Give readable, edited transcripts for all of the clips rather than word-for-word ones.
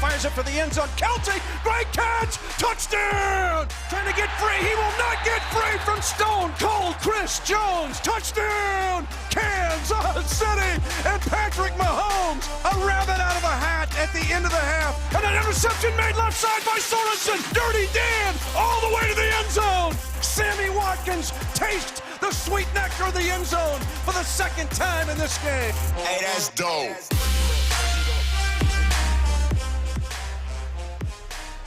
Fires it for the end zone. Kelce, great catch, touchdown! Trying to get free. He will not get free from Stone Cold Chris Jones. Touchdown, Kansas City! And Patrick Mahomes, a rabbit out of a hat at the end of the half. And an interception made left side by Sorensen. Dirty Dan, all the way to the end zone. Sammy Watkins tastes the sweet nectar of the end zone for the second time in this game. Hey, that's dope.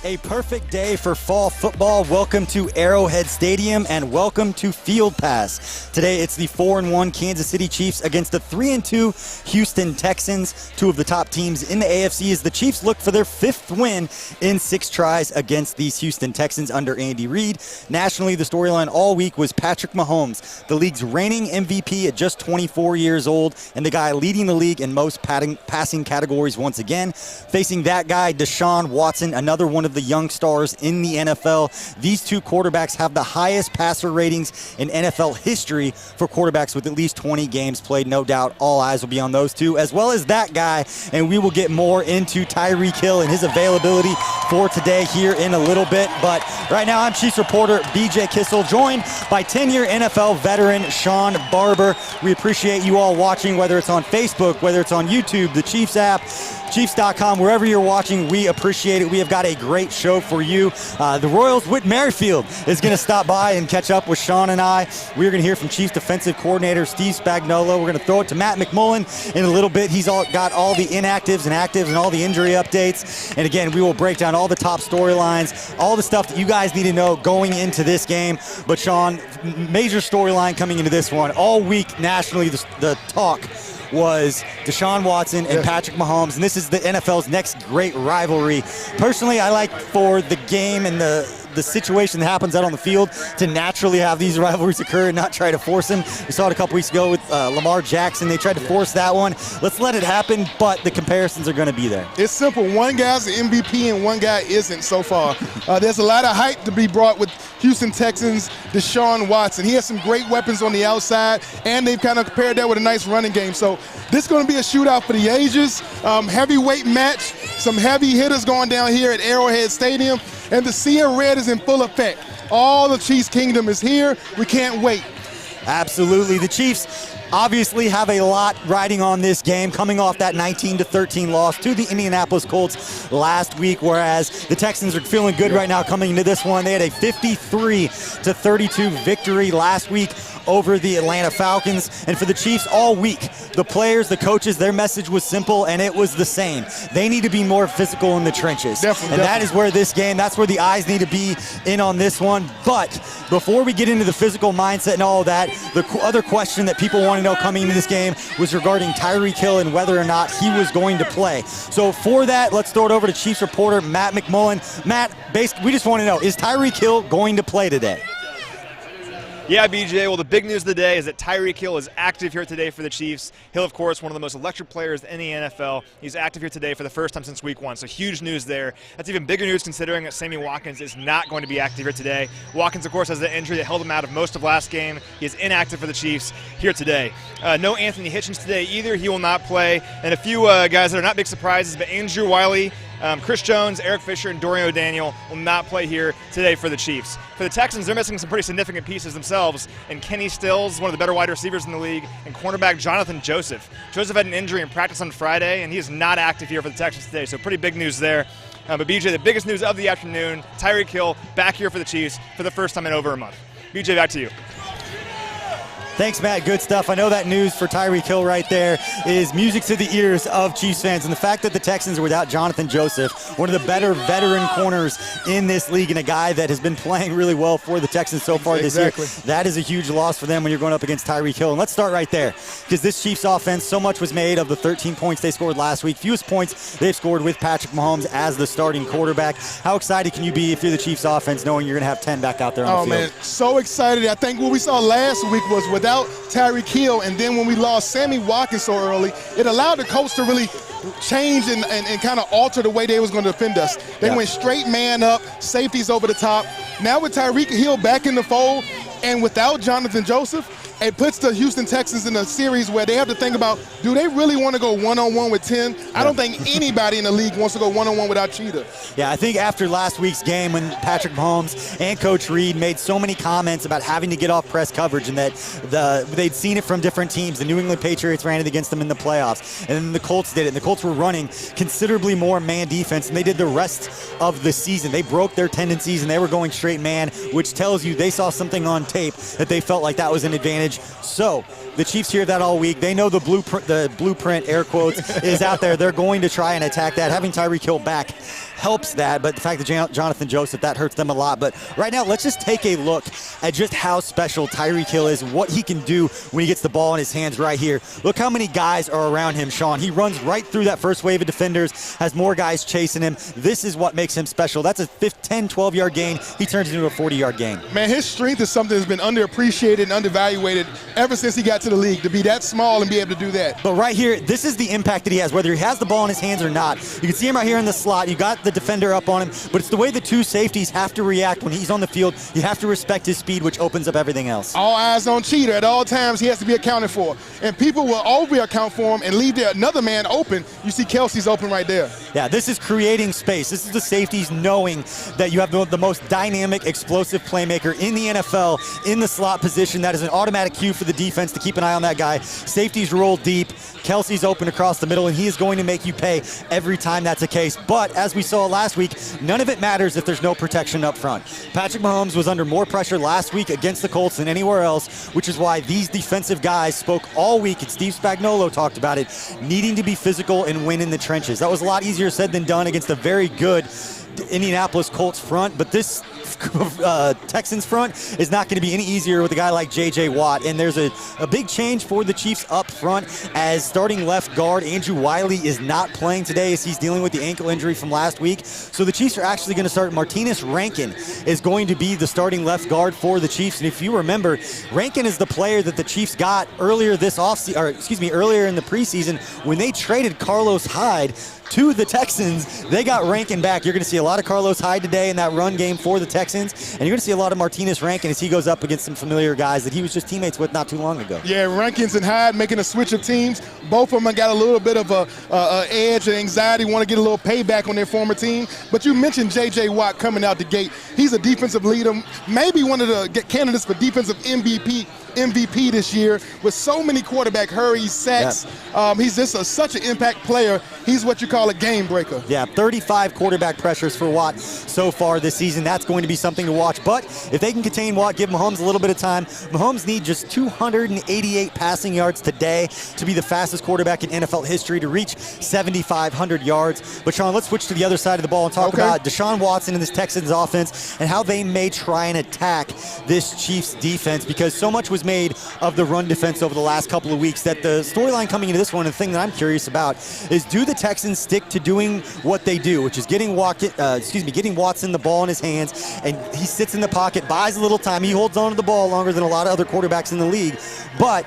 A perfect day for fall football. Welcome to Arrowhead Stadium and welcome to Field Pass. Today it's the 4-1 Kansas City Chiefs against the 3-2 Houston Texans. Two of the top teams in the AFC as the Chiefs look for their fifth win in 6 tries against these Houston Texans under Andy Reid. Nationally, the storyline all week was Patrick Mahomes, the league's reigning MVP at just 24 years old and the guy leading the league in most passing categories once again. Facing that guy, Deshaun Watson, another one of the young stars in the NFL. These two quarterbacks have the highest passer ratings in NFL history for quarterbacks with at least 20 games played. No doubt all eyes will be on those two, as well as that guy, and we will get more into Tyreek Hill and his availability for today here in a little bit. But right now, I'm Chiefs reporter BJ Kissel, joined by 10-year NFL veteran Shawn Barber. We appreciate you all watching, whether it's on Facebook, whether it's on YouTube, the Chiefs app, Chiefs.com, wherever you're watching, we appreciate it. We have got a great show for you. The Royals' Whit Merrifield is going to stop by and catch up with Shawn and I. We're going to hear from Chiefs defensive coordinator Steve Spagnuolo. We're going to throw it to Matt McMullen in a little bit. He's got all the inactives and actives and all the injury updates. And again, we will break down all the top storylines, all the stuff that you guys need to know going into this game. But Shawn, major storyline coming into this one. All week nationally, the talk was Deshaun Watson and Patrick Mahomes, and this is the NFL's next great rivalry. Personally, I like for the game and the situation that happens out on the field to naturally have these rivalries occur and not try to force them. We saw it a couple weeks ago with Lamar Jackson. They tried to force that one. Let's let it happen, but the comparisons are going to be there. It's simple. One guy's the MVP and one guy isn't so far. There's a lot of hype to be brought with Houston Texans, Deshaun Watson. He has some great weapons on the outside, and they've kind of paired that with a nice running game. So this is going to be a shootout for the ages. Heavyweight match, some heavy hitters going down here at Arrowhead Stadium, and the sea of red is in full effect. All the Chiefs Kingdom is here. We can't wait. Absolutely. The Chiefs obviously have a lot riding on this game, coming off that 19-13 loss to the Indianapolis Colts last week, whereas the Texans are feeling good right now coming into this one. They had a 53-32 victory last week over the Atlanta Falcons. And for the Chiefs all week, the players, the coaches, their message was simple, and it was the same. They need to be more physical in the trenches. Definitely. That is where this game, that's where the eyes need to be in on this one. But before we get into the physical mindset and all of that, the other question that people want to know coming into this game was regarding Tyreek Hill and whether or not he was going to play. So for that, let's throw it over to Chiefs reporter Matt McMullen. Matt, basically, we just want to know, is Tyreek Hill going to play today? Yeah, BJ. Well, the big news of the day is that Tyreek Hill is active here today for the Chiefs. Hill, of course, one of the most electric players in the NFL. He's active here today for the first time since week 1, so huge news there. That's even bigger news considering that Sammy Watkins is not going to be active here today. Watkins, of course, has the injury that held him out of most of last game. He is inactive for the Chiefs here today. No Anthony Hitchens today either. He will not play. And a few guys that are not big surprises, but Andrew Wiley, Chris Jones, Eric Fisher, and Dorian O'Daniel will not play here today for the Chiefs. For the Texans, they're missing some pretty significant pieces themselves, and Kenny Stills, one of the better wide receivers in the league, and cornerback Jonathan Joseph. Joseph had an injury in practice on Friday, and he is not active here for the Texans today, so pretty big news there. But BJ, the biggest news of the afternoon, Tyreek Hill back here for the Chiefs for the first time in over a month. BJ, back to you. Thanks, Matt. Good stuff. I know that news for Tyreek Hill right there is music to the ears of Chiefs fans. And the fact that the Texans are without Jonathan Joseph, one of the better veteran corners in this league and a guy that has been playing really well for the Texans so far this year, that is a huge loss for them when you're going up against Tyreek Hill. And let's start right there because this Chiefs offense, so much was made of the 13 points they scored last week. Fewest points they've scored with Patrick Mahomes as the starting quarterback. How excited can you be if you're the Chiefs offense knowing you're going to have 10 back out there on the field? Oh, man, so excited. I think what we saw last week was without Tyreek Hill, and then when we lost Sammy Watkins so early, it allowed the coach to really change and kind of alter the way they was going to defend us. They went straight man up, safeties over the top. Now with Tyreek Hill back in the fold and without Jonathan Joseph, it puts the Houston Texans in a series where they have to think about, do they really want to go one-on-one with 10? I don't think anybody in the league wants to go one-on-one without Cheetah. Yeah, I think after last week's game when Patrick Mahomes and Coach Reed made so many comments about having to get off press coverage and that they'd seen it from different teams. The New England Patriots ran it against them in the playoffs, and then the Colts did it. And the Colts were running considerably more man defense than they did the rest of the season. They broke their tendencies and they were going straight man, which tells you they saw something on tape that they felt like that was an advantage. So the Chiefs hear that all week. They know the blueprint, air quotes, is out there. They're going to try and attack that. Having Tyreek Hill back helps that, but the fact that Jonathan Joseph, that hurts them a lot. But right now, let's just take a look at just how special Tyreek Hill is, what he can do when he gets the ball in his hands right here. Look how many guys are around him, Shawn. He runs right through that first wave of defenders, has more guys chasing him. This is what makes him special. That's a 10, 12-yard gain. He turns it into a 40-yard gain. Man, his strength is something that's been underappreciated and undervaluated ever since he got to the league, to be that small and be able to do that. But right here, this is the impact that he has, whether he has the ball in his hands or not. You can see him right here in the slot. You got the defender up on him, but it's the way the two safeties have to react when he's on the field. You have to respect his speed, which opens up everything else. All eyes on Cheetah. At all times, he has to be accounted for. And people will over-account for him and leave another man open. You see Kelsey's open right there. Yeah, this is creating space. This is the safeties knowing that you have the most dynamic, explosive playmaker in the NFL in the slot position. That is an automatic cue for the defense to keep an eye on that guy. Safeties roll deep. Kelsey's open across the middle, and he is going to make you pay every time that's the case. But as we saw last week, none of it matters if there's no protection up front. Patrick Mahomes was under more pressure last week against the Colts than anywhere else, which is why these defensive guys spoke all week, and Steve Spagnuolo talked about it, needing to be physical and win in the trenches. That was a lot easier said than done against a very good Indianapolis Colts front, but this Texans front is not going to be any easier with a guy like J.J. Watt. And there's a big change for the Chiefs up front, as starting left guard Andrew Wiley is not playing today as he's dealing with the ankle injury from last week. So the Chiefs are actually going to start. Martinez Rankin is going to be the starting left guard for the Chiefs. And if you remember, Rankin is the player that the Chiefs got earlier this earlier in the preseason when they traded Carlos Hyde to the Texans. They got Rankin back. You're going to see a lot of Carlos Hyde today in that run game for the Texans, and you're going to see a lot of Martinez Rankin as he goes up against some familiar guys that he was just teammates with not too long ago. Yeah, Rankins and Hyde making a switch of teams. Both of them got a little bit of a edge and anxiety, want to get a little payback on their former team. But you mentioned J.J. Watt coming out the gate. He's a defensive leader, maybe one of the candidates for defensive MVP this year, with so many quarterback hurries, sacks. Yep. He's just such an impact player. He's what you call a game breaker. Yeah, 35 quarterback pressures for Watt so far this season. That's going to be something to watch. But if they can contain Watt, give Mahomes a little bit of time. Mahomes needs just 288 passing yards today to be the fastest quarterback in NFL history to reach 7,500 yards. But Shawn, let's switch to the other side of the ball and talk about Deshaun Watson and this Texans offense and how they may try and attack this Chiefs defense, because so much was made of the run defense over the last couple of weeks that the storyline coming into this one, and the thing that I'm curious about, is do the Texans stick to doing what they do, which is getting Watson the ball in his hands, and he sits in the pocket, buys a little time. He holds on to the ball longer than a lot of other quarterbacks in the league, but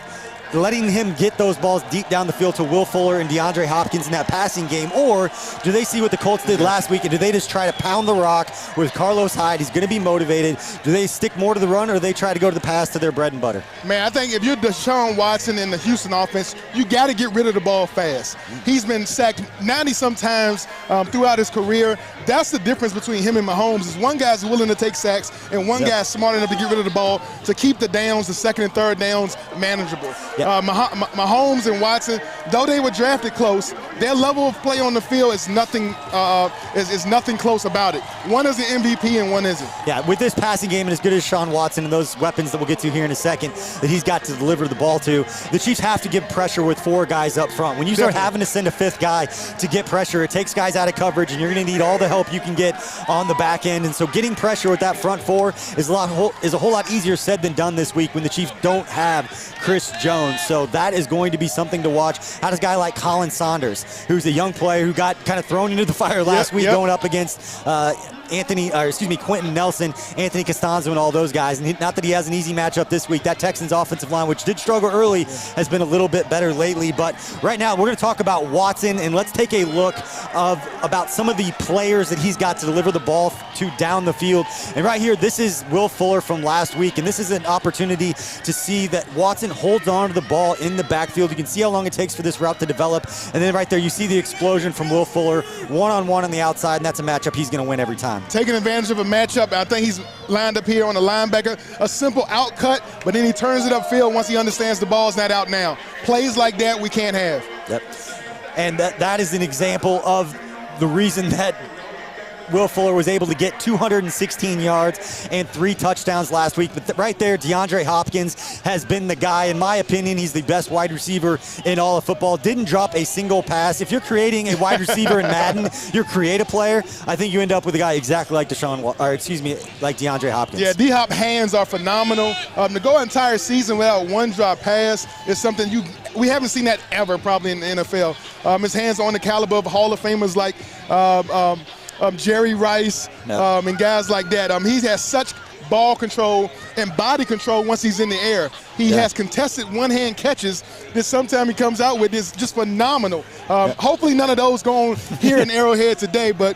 letting him get those balls deep down the field to Will Fuller and DeAndre Hopkins in that passing game? Or do they see what the Colts did last week, and do they just try to pound the rock with Carlos Hyde? He's going to be motivated. Do they stick more to the run, or do they try to go to the pass to their bread and butter? Man, I think if you're Deshaun Watson in the Houston offense, you got to get rid of the ball fast. He's been sacked 90-some times throughout his career. That's the difference between him and Mahomes, is one guy's willing to take sacks, and one guy's smart enough to get rid of the ball to keep the downs, the second and third downs, manageable. Yep. Mahomes and Watson, though they were drafted close, their level of play on the field is nothing close about it. One is an MVP and one isn't. Yeah, with this passing game and as good as Deshaun Watson and those weapons that we'll get to here in a second that he's got to deliver the ball to, the Chiefs have to give pressure with four guys up front. When you start having to send a fifth guy to get pressure, it takes guys out of coverage, and you're going to need all the help you can get on the back end. And so getting pressure with that front four is a whole lot easier said than done this week when the Chiefs don't have Chris Jones. So that is going to be something to watch. How does a guy like Colin Saunders, who's a young player who got kind of thrown into the fire last week going up against Quentin Nelson, Anthony Costanzo, and all those guys. And not that he has an easy matchup this week. That Texans offensive line, which did struggle early, has been a little bit better lately. But right now, we're going to talk about Watson, and let's take a look about some of the players that he's got to deliver the ball to down the field. And right here, this is Will Fuller from last week, and this is an opportunity to see that Watson holds on to the ball in the backfield. You can see how long it takes for this route to develop. And then right there, you see the explosion from Will Fuller, one-on-one on the outside, and that's a matchup he's going to win every time. Taking advantage of a matchup, I think he's lined up here on the linebacker. A simple out cut, but then he turns it upfield once he understands the ball's not out now. Plays like that we can't have. Yep. And that is an example of the reason that Will Fuller was able to get 216 yards and 3 touchdowns last week. But right there, DeAndre Hopkins has been the guy. In my opinion, he's the best wide receiver in all of football. Didn't drop a single pass. If you're creating a wide receiver in Madden, you're create a player, I think you end up with a guy exactly like like DeAndre Hopkins. Yeah, D-Hop hands are phenomenal. To go an entire season without one drop pass is something we haven't seen that ever probably in the NFL. His hands are on the caliber of Hall of Famers like Jerry Rice, and guys like that. He has such ball control and body control once he's in the air. He has contested one-hand catches that sometimes he comes out with is just phenomenal. Hopefully none of those go on here in Arrowhead today, but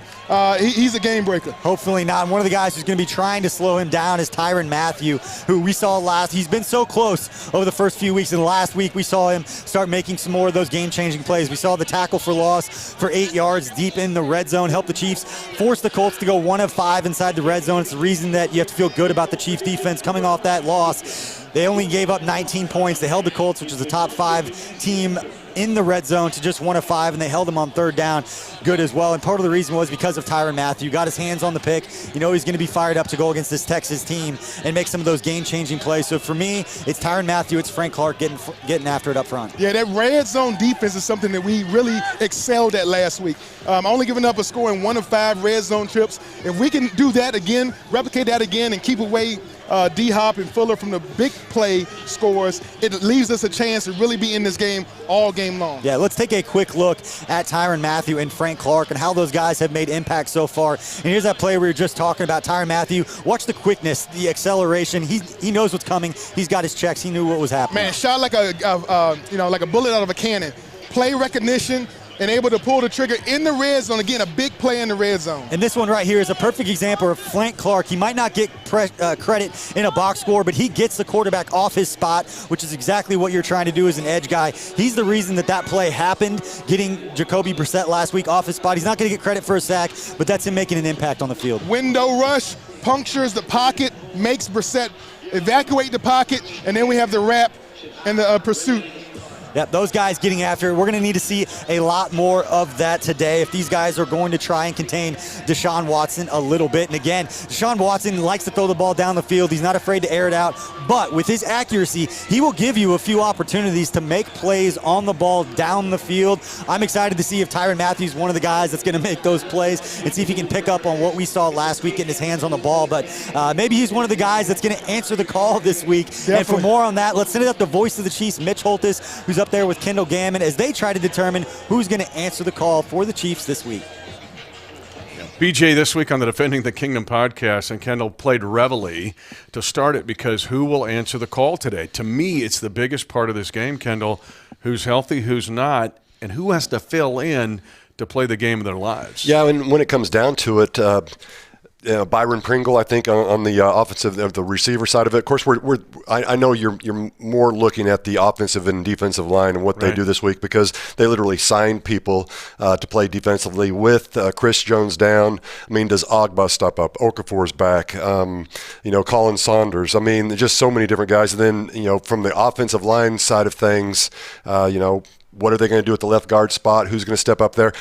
he's a game breaker. Hopefully not. And one of the guys who's going to be trying to slow him down is Tyrann Mathieu, who we saw he's been so close over the first few weeks. And last week we saw him start making some more of those game-changing plays. We saw the tackle for loss for 8 yards deep in the red zone, help the Chiefs force the Colts to go 1 of 5 inside the red zone. It's the reason that you have to feel good about the Chiefs defense coming off that loss. They only gave up 19 points. They held the Colts, which is a top 5 team in the red zone, to just 1 of 5, and they held them on 3rd down good as well. And part of the reason was because of Tyrann Mathieu. Got his hands on the pick. You know he's going to be fired up to go against this Texas team and make some of those game-changing plays. So for me, it's Tyrann Mathieu, it's Frank Clark getting after it up front. Yeah, that red zone defense is something that we really excelled at last week. Only giving up a score in 1 of 5 red zone trips. If we can do that again, replicate that again, and keep away D-Hop and Fuller from the big play scores, it leaves us a chance to really be in this game all game long. Yeah, let's take a quick look at Tyrann Mathieu and Frank Clark and how those guys have made impact so far. And here's that play we were just talking about, Tyrann Mathieu. Watch the quickness, the acceleration. He knows what's coming. He's got his checks. He knew what was happening. Man, shot like a bullet out of a cannon. Play recognition, and able to pull the trigger in the red zone. Again, a big play in the red zone. And this one right here is a perfect example of Frank Clark. He might not get credit in a box score, but he gets the quarterback off his spot, which is exactly what you're trying to do as an edge guy. He's the reason that play happened, getting Jacoby Brissett last week off his spot. He's not going to get credit for a sack, but that's him making an impact on the field. Window rush, punctures the pocket, makes Brissett evacuate the pocket, and then we have the wrap and the pursuit. Yep, those guys getting after it. We're going to need to see a lot more of that today if these guys are going to try and contain Deshaun Watson a little bit. And again, Deshaun Watson likes to throw the ball down the field. He's not afraid to air it out. But with his accuracy, he will give you a few opportunities to make plays on the ball down the field. I'm excited to see if Tyrann Mathieu is one of the guys that's going to make those plays and see if he can pick up on what we saw last week, getting his hands on the ball. But maybe he's one of the guys that's going to answer the call this week. Definitely. And for more on that, let's send it up to voice of the Chiefs, Mitch Holtis, who's up there with Kendall Gammon, as they try to determine who's going to answer the call for the Chiefs this week. BJ, this week on the Defending the Kingdom podcast, and Kendall played Reveille to start it because who will answer the call today? To me, it's the biggest part of this game, Kendall. Who's healthy, who's not, and who has to fill in to play the game of their lives? Yeah, and when it comes down to it, Byron Pringle, I think, on the offensive of the receiver side of it. Of course, I know you're more looking at the offensive and defensive line and what they do this week, because they literally signed people to play defensively with Chris Jones down. I mean, does Ogba step up? Okafor's back. Colin Saunders. I mean, just so many different guys. And then, from the offensive line side of things, what are they going to do at the left guard spot? Who's going to step up there?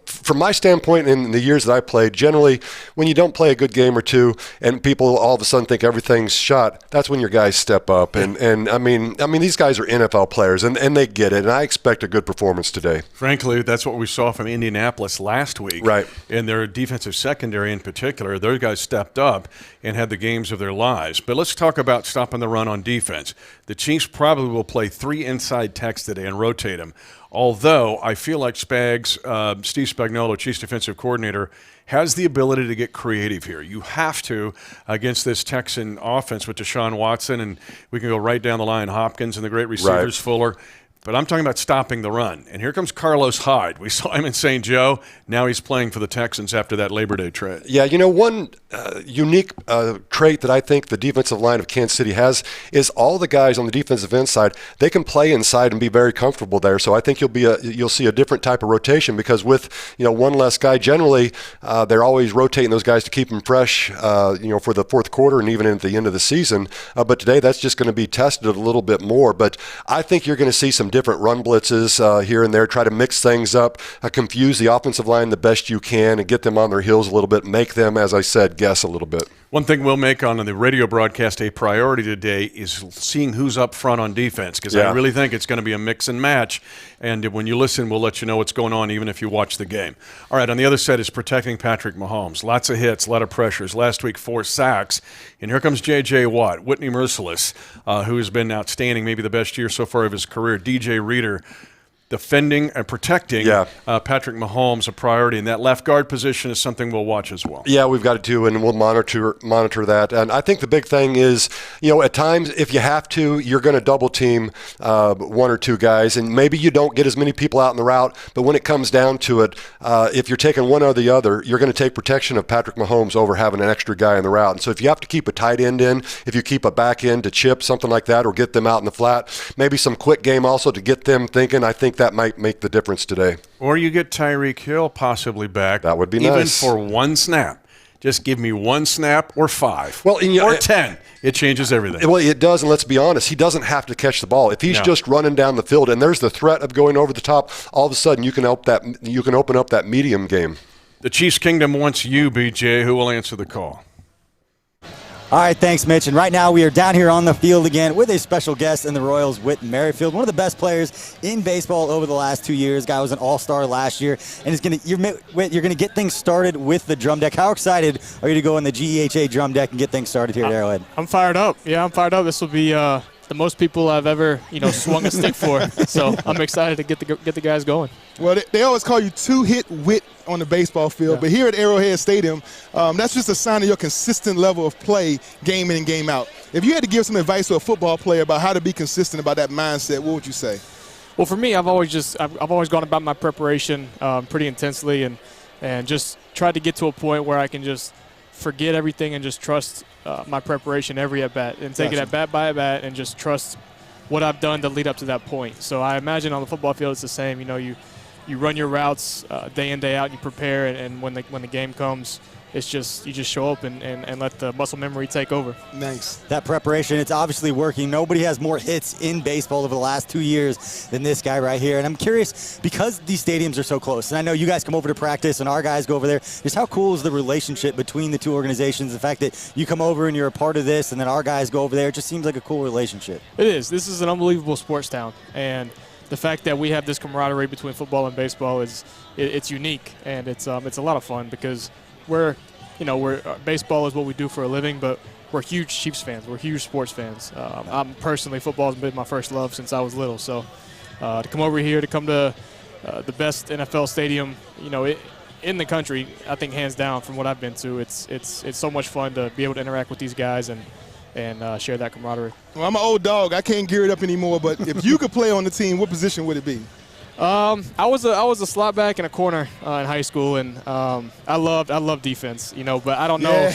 From my standpoint, in the years that I played, generally, when you don't play a good game or two and people all of a sudden think everything's shot, that's when your guys step up. And I mean, these guys are NFL players, and they get it. And I expect a good performance today. Frankly, that's what we saw from Indianapolis last week. Right. And their defensive secondary in particular, those guys stepped up and had the games of their lives. But let's talk about stopping the run on defense. The Chiefs probably will play 3 inside techs today and rotate them. Although I feel like Steve Spagnuolo, Chiefs defensive coordinator, has the ability to get creative here. You have to against this Texan offense with Deshaun Watson, and we can go right down the line, Hopkins and the great receivers, Fuller. But I'm talking about stopping the run. And here comes Carlos Hyde. We saw him in St. Joe. Now he's playing for the Texans after that Labor Day trade. Yeah, one unique trait that I think the defensive line of Kansas City has is all the guys on the defensive end side, they can play inside and be very comfortable there. So I think you'll see a different type of rotation because with one less guy, generally they're always rotating those guys to keep them fresh, for the fourth quarter and even at the end of the season. But today that's just going to be tested a little bit more. But I think you're going to see some different run blitzes here and there, try to mix things up, confuse the offensive line the best you can and get them on their heels a little bit, make them, as I said, guess a little bit. One thing we'll make on the radio broadcast a priority today is seeing who's up front on defense because I really think it's going to be a mix and match. And when you listen, we'll let you know what's going on even if you watch the game. All right, on the other side is protecting Patrick Mahomes. Lots of hits, a lot of pressures. Last week, 4 sacks. And here comes J.J. Watt, Whitney Merciless, who has been outstanding, maybe the best year so far of his career. DJ Reader. Defending and protecting Patrick Mahomes a priority, and that left guard position is something we'll watch as well. Yeah, we've got to do, and we'll monitor that. And I think the big thing is, at times if you have to, you're going to double team one or two guys, and maybe you don't get as many people out in the route. But when it comes down to it, if you're taking one or the other, you're going to take protection of Patrick Mahomes over having an extra guy in the route. And so if you have to keep a tight end in, if you keep a back end to chip something like that, or get them out in the flat, maybe some quick game also to get them thinking. I think that might make the difference today. Or you get Tyreek Hill possibly back. That would be even nice. Even for one snap. Just give me one snap or 5 or 10. It changes everything. Well, it does, and let's be honest, he doesn't have to catch the ball. If he's just running down the field and there's the threat of going over the top, all of a sudden you can open up that medium game. The Chiefs Kingdom wants you, BJ. Who will answer the call? All right, thanks, Mitch. And right now we are down here on the field again with a special guest in the Royals, Whit Merrifield, one of the best players in baseball over the last 2 years. Guy was an all-star last year, and you're gonna get things started with the drum deck. How excited are you to go in the GEHA drum deck and get things started here at Arrowhead? I'm fired up. Yeah, I'm fired up. This will be the most people I've ever swung a stick for. So I'm excited to get the guys going. Well, they always call you two-hit Whit on the baseball field, but here at Arrowhead Stadium, that's just a sign of your consistent level of play, game in and game out. If you had to give some advice to a football player about how to be consistent about that mindset, what would you say? Well, for me, I've always gone about my preparation pretty intensely and just tried to get to a point where I can just forget everything and just trust my preparation every at bat and take it at bat by at bat and just trust what I've done to lead up to that point. So I imagine on the football field it's the same. You run your routes day in, day out, and you prepare, and when the game comes, it's just you just show up and let the muscle memory take over. Nice. That preparation, it's obviously working. Nobody has more hits in baseball over the last 2 years than this guy right here. And I'm curious, because these stadiums are so close, and I know you guys come over to practice and our guys go over there, just how cool is the relationship between the two organizations? The fact that you come over and you're a part of this and then our guys go over there, it just seems like a cool relationship. It is. This is an unbelievable sports town. And the fact that we have this camaraderie between football and baseball it's unique, and it's a lot of fun because baseball is what we do for a living, but we're huge Chiefs fans. We're huge sports fans. I'm personally, football has been my first love since I was little. So to come over here, to come to the best NFL stadium, in the country, I think hands down from what I've been to, it's so much fun to be able to interact with these guys and share that camaraderie. Well, I'm an old dog. I can't gear it up anymore, but if you could play on the team, what position would it be? I was a slot back in a corner in high school, and I love defense, but I don't know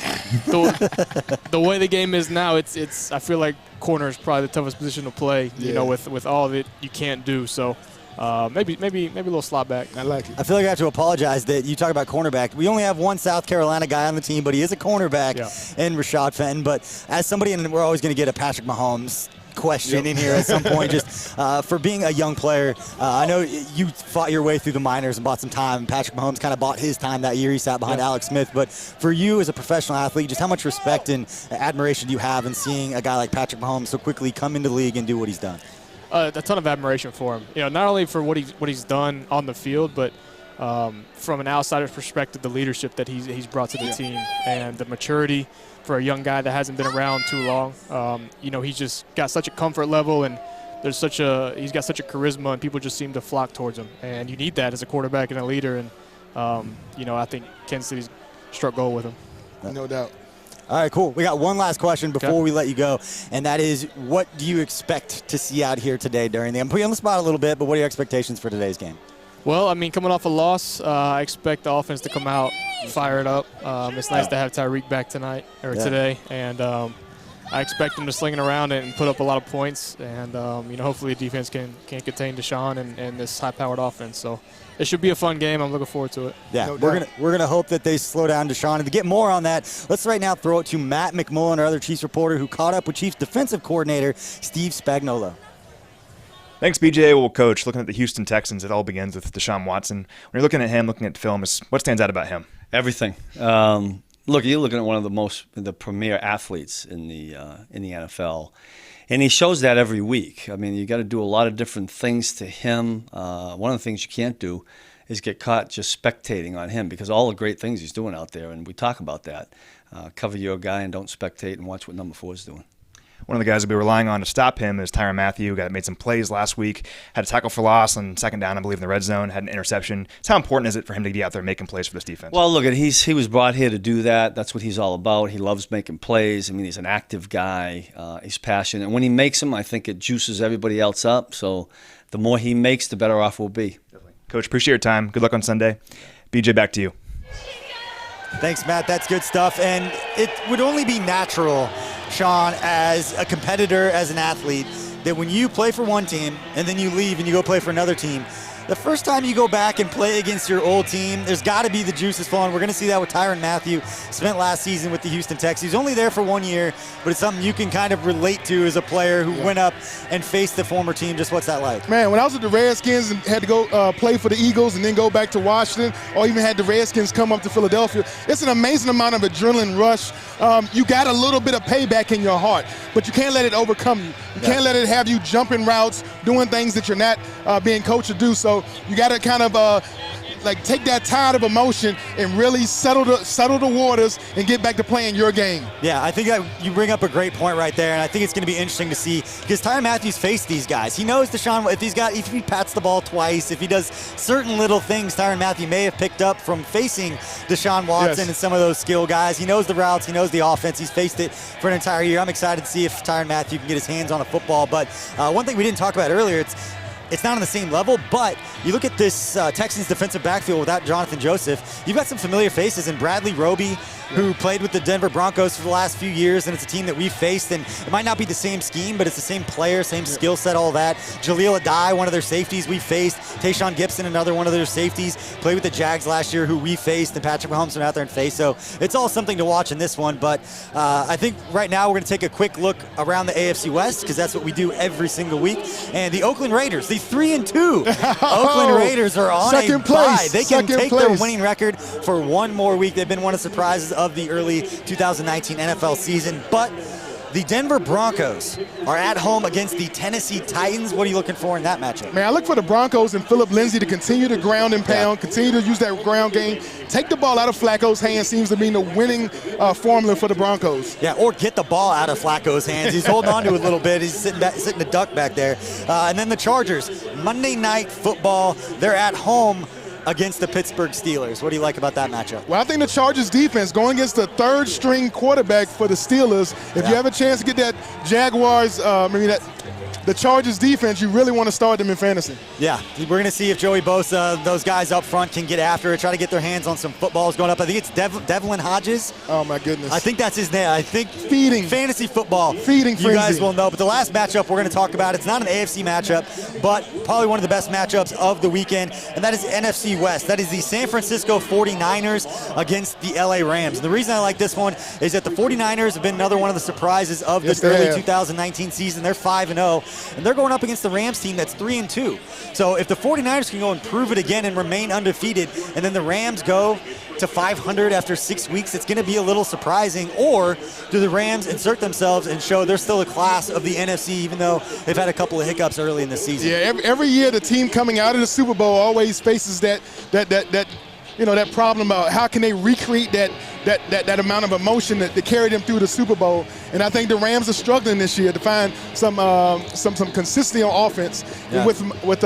the way the game is now. It's I feel like corner is probably the toughest position to play, with all of it you can't do. So maybe a little slot back. I like it. I feel like I have to apologize that you talk about cornerback. We only have one South Carolina guy on the team, but he is a cornerback in Rashad Fenton. But as somebody, and we're always going to get a Patrick Mahomes question in here at some point, just for being a young player. I know you fought your way through the minors and bought some time. Patrick Mahomes kind of bought his time that year. He sat behind Alex Smith. But for you as a professional athlete, just how much respect and admiration do you have in seeing a guy like Patrick Mahomes so quickly come into the league and do what he's done? A ton of admiration for him. Not only for what he's done on the field, but from an outsider's perspective, the leadership that he's brought to the team and the maturity for a young guy that hasn't been around too long. He's just got such a comfort level and he's got such a charisma, and people just seem to flock towards him. And you need that as a quarterback and a leader. And I think Kansas City's struck gold with him. No doubt. All right, cool. We got one last question before we let you go, and that is, what do you expect to see out here today during the – I'm putting you on the spot a little bit, but what are your expectations for today's game? Well, I mean, coming off a loss, I expect the offense to come out fired up. It's nice to have Tyreek back today, and I expect them to sling it around and put up a lot of points, and hopefully the defense can contain Deshaun and this high-powered offense. So it should be a fun game. I'm looking forward to it. Yeah, we're gonna hope that they slow down Deshaun. And to get more on that, let's right now throw it to Matt McMullen, our other Chiefs reporter, who caught up with Chiefs defensive coordinator Steve Spagnuolo. Thanks, BJ. Well, Coach, looking at the Houston Texans, it all begins with Deshaun Watson. When you're looking at him, looking at film, what stands out about him? Everything. Look, you're looking at one of the premier athletes in the NFL, and he shows that every week. I mean, you got to do a lot of different things to him. One of the things you can't do is get caught just spectating on him, because all the great things he's doing out there, and we talk about that. Cover your guy and don't spectate, and watch what number 4 is doing. One of the guys we'll be relying on to stop him is Tyrann Mathieu, who made some plays last week, had a tackle for loss on second down, I believe, in the red zone, had an interception. So how important is it for him to be out there making plays for this defense? Well, look, he was brought here to do that. That's what he's all about. He loves making plays. I mean, he's an active guy. He's passionate. And when he makes them, I think it juices everybody else up. So the more he makes, the better off we'll be. Definitely. Coach, appreciate your time. Good luck on Sunday. BJ, back to you. Thanks, Matt. That's good stuff. And it would only be natural, Shawn, as a competitor, as an athlete, that when you play for one team and then you leave and you go play for another team, the first time you go back and play against your old team, there's got to be the juices flowing. We're going to see that with Tyrann Mathieu. Spent last season with the Houston Texans. He's only there for 1 year, but it's something you can kind of relate to as a player who went up and faced the former team. Just what's that like? Man, when I was with the Redskins and had to go play for the Eagles and then go back to Washington, or even had the Redskins come up to Philadelphia, it's an amazing amount of adrenaline rush. You got a little bit of payback in your heart, but you can't let it overcome you. You can't let it have you jumping routes, doing things that you're not being coached to do. So you got to kind of take that tide of emotion and really settle the waters and get back to playing your game. Yeah, I think that you bring up a great point right there, and I think it's going to be interesting to see, because Tyrann Mathieu's faced these guys. He knows Deshaun. If he pats the ball twice, if he does certain little things Tyrann Mathieu may have picked up from facing Deshaun Watson and some of those skill guys. He knows the routes. He knows the offense. He's faced it for an entire year. I'm excited to see if Tyrann Mathieu can get his hands on a football. But one thing we didn't talk about earlier, it's not on the same level, but you look at this Texans defensive backfield without Jonathan Joseph, you've got some familiar faces in Bradley Roby, who played with the Denver Broncos for the last few years, and it's a team that we've faced, and it might not be the same scheme, but it's the same player, same skill set, all that. Jaleel Adai, one of their safeties we faced. Tayshaun Gibson, another one of their safeties, played with the Jags last year, who we faced, and Patrick Mahomes went out there and faced. So it's all something to watch in this one, but I think right now we're going to take a quick look around the AFC West, because that's what we do every single week. And the Oakland Raiders, the 3-2 Oakland Raiders are on a bye. They can take their winning record for one more week. They've been one of the surprises of the early 2019 NFL season, but the Denver Broncos are at home against the Tennessee Titans. What are you looking for in that matchup? Man, I look for the Broncos and Phillip Lindsay to continue to ground and pound, continue to use that ground game. Take the ball out of Flacco's hands seems to be the winning formula for the Broncos. Yeah, or get the ball out of Flacco's hands. He's holding on to it a little bit. He's sitting a duck back there. And then the Chargers, Monday Night Football. They're at home against the Pittsburgh Steelers. What do you like about that matchup? Well, I think the Chargers defense going against the third-string quarterback for the Steelers. If you have a chance to get that Jaguars, the Chargers defense, you really want to start them in fantasy. Yeah, we're going to see if Joey Bosa, those guys up front, can get after it, try to get their hands on some footballs going up. I think it's Devlin Hodges. Oh, my goodness. I think that's his name. I think feeding fantasy football. Feeding you guys will know. But the last matchup we're going to talk about, it's not an AFC matchup, but probably one of the best matchups of the weekend, and that is NFC West. That is the San Francisco 49ers against the LA Rams. And the reason I like this one is that the 49ers have been another one of the surprises of this early 2019 season. They're 5-0. And they're going up against the Rams team that's 3-2. So if the 49ers can go and prove it again and remain undefeated, and then the Rams go to 500 after 6 weeks, it's going to be a little surprising. Or do the Rams insert themselves and show they're still a class of the NFC, even though they've had a couple of hiccups early in the season? Yeah, every year the team coming out of the Super Bowl always faces that that problem about how can they recreate that amount of emotion that carried them through the Super Bowl. And I think the Rams are struggling this year to find some consistency on offense. Yeah. With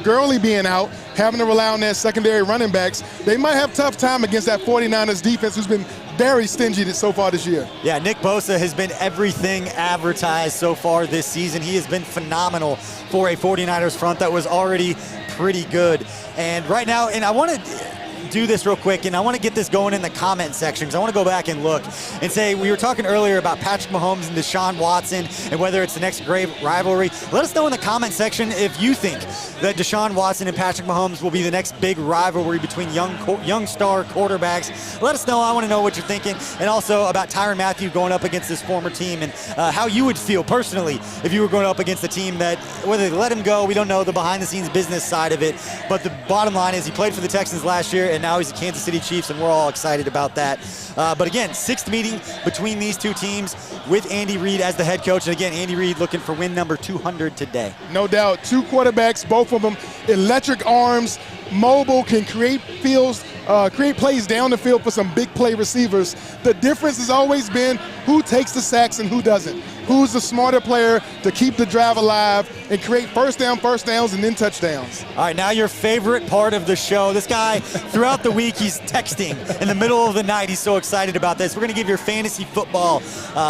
Gurley being out, having to rely on their secondary running backs, they might have a tough time against that 49ers defense who's been very stingy so far this year. Yeah, Nick Bosa has been everything advertised so far this season. He has been phenomenal for a 49ers front that was already pretty good. And right now, and I want to do this real quick, and I want to get this going in the comment section because I want to go back and look and say, we were talking earlier about Patrick Mahomes and Deshaun Watson and whether it's the next great rivalry. Let us know in the comment section if you think that Deshaun Watson and Patrick Mahomes will be the next big rivalry between young star quarterbacks. Let us know. I want to know what you're thinking, and also about Tyrann Mathieu going up against his former team and how you would feel personally if you were going up against a team that, whether they let him go, we don't know the behind-the-scenes business side of it, but the bottom line is he played for the Texans last year, and now he's the Kansas City Chiefs, and we're all excited about that. But again, 6th meeting between these two teams with Andy Reid as the head coach. And again, Andy Reid looking for win number 200 today. No doubt. 2 quarterbacks, both of them electric arms, mobile, can create plays down the field for some big play receivers. The difference has always been who takes the sacks and who doesn't. Who's the smarter player to keep the drive alive and create first downs, and then touchdowns. All right, now your favorite part of the show. This guy, throughout the week, he's texting in the middle of the night. He's so excited about this. We're going to give your fantasy football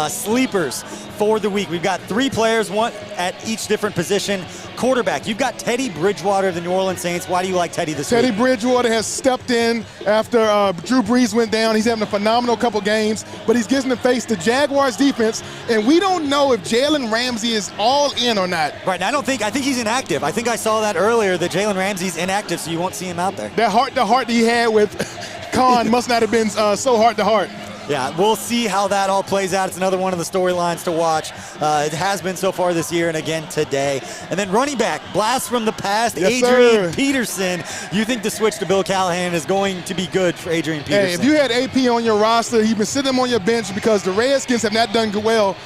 sleepers for the week. We've got 3 players, one at each different position. Quarterback, you've got Teddy Bridgewater of the New Orleans Saints. Why do you like Teddy this week? Teddy Bridgewater has stepped in after Drew Brees went down. He's having a phenomenal couple games, but he's getting to face the Jaguars defense, and we don't know if Jalen Ramsey is all in or not. Right, now I think he's inactive. I think I saw that earlier, that Jalen Ramsey's inactive, so you won't see him out there. That heart-to-heart that he had with Khan must not have been so heart-to-heart. Yeah, we'll see how that all plays out. It's another one of the storylines to watch. It has been so far this year and again today. And then running back, blast from the past, yes, Adrian sir. Peterson. You think the switch to Bill Callahan is going to be good for Adrian Peterson? Hey, if you had AP on your roster, you've been sitting him on your bench because the Redskins have not done well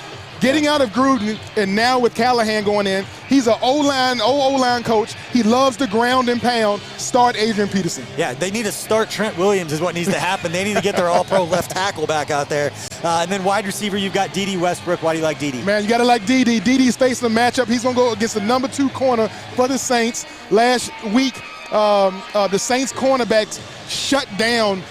getting out of Gruden, and now with Callahan going in, he's an O-line coach. He loves to ground and pound. Start Adrian Peterson. Yeah, they need to start Trent Williams is what needs to happen. They need to get their all-pro left tackle back out there. And then wide receiver, you've got D.D. Westbrook. Why do you like D.D.? Man, you got to like D.D. D.D.'s facing a matchup. He's going to go against the number 2 corner for the Saints. Last week, the Saints cornerbacks shut down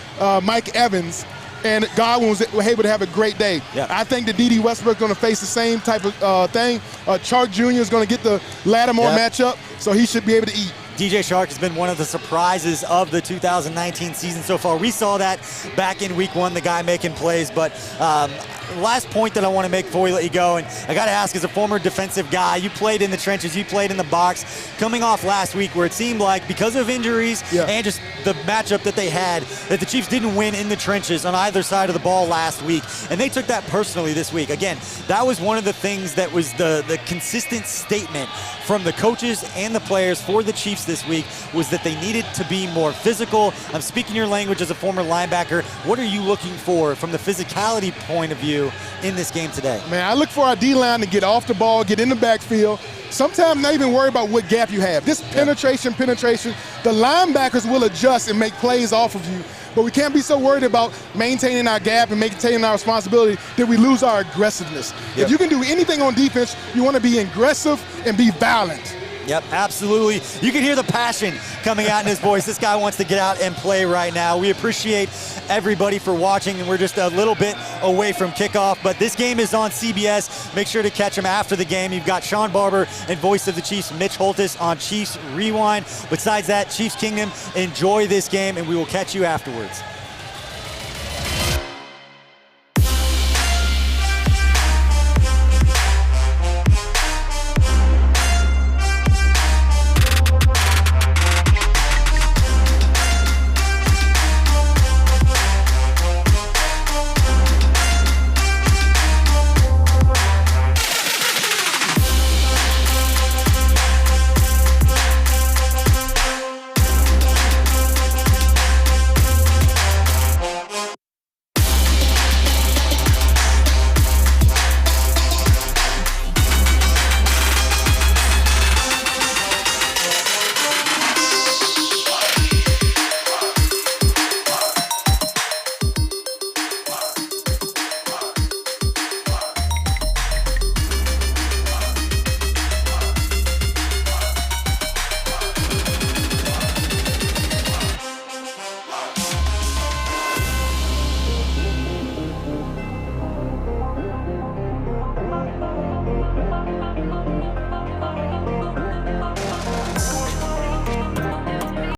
Mike Evans, and Godwin was able to have a great day. Yeah. I think that D.D. Westbrook is going to face the same type of thing. Chark Jr. is going to get the Lattimore matchup, so he should be able to eat. DJ Chark has been one of the surprises of the 2019 season so far. We saw that back in week 1, the guy making plays. But last point that I want to make before we let you go, and I got to ask, as a former defensive guy, you played in the trenches, you played in the box, coming off last week where it seemed like because of injuries and just the matchup that they had, that the Chiefs didn't win in the trenches on either side of the ball last week. And they took that personally this week. Again, that was one of the things that was the consistent statement from the coaches and the players for the Chiefs this week, was that they needed to be more physical. I'm speaking your language as a former linebacker. What are you looking for from the physicality point of view in this game today? Man, I look for our D-line to get off the ball, get in the backfield. Sometimes not even worry about what gap you have. This penetration, the linebackers will adjust and make plays off of you. But we can't be so worried about maintaining our gap and maintaining our responsibility that we lose our aggressiveness. If you can do anything on defense, you want to be aggressive and be violent. Yep, absolutely. You can hear the passion coming out in his voice. This guy wants to get out and play right now. We appreciate everybody for watching, and we're just a little bit away from kickoff, but this game is on CBS. Make sure to catch him after the game. You've got Shawn Barber and voice of the Chiefs, Mitch Holthus, on Chiefs Rewind. Besides that, Chiefs Kingdom, enjoy this game, and we will catch you afterwards.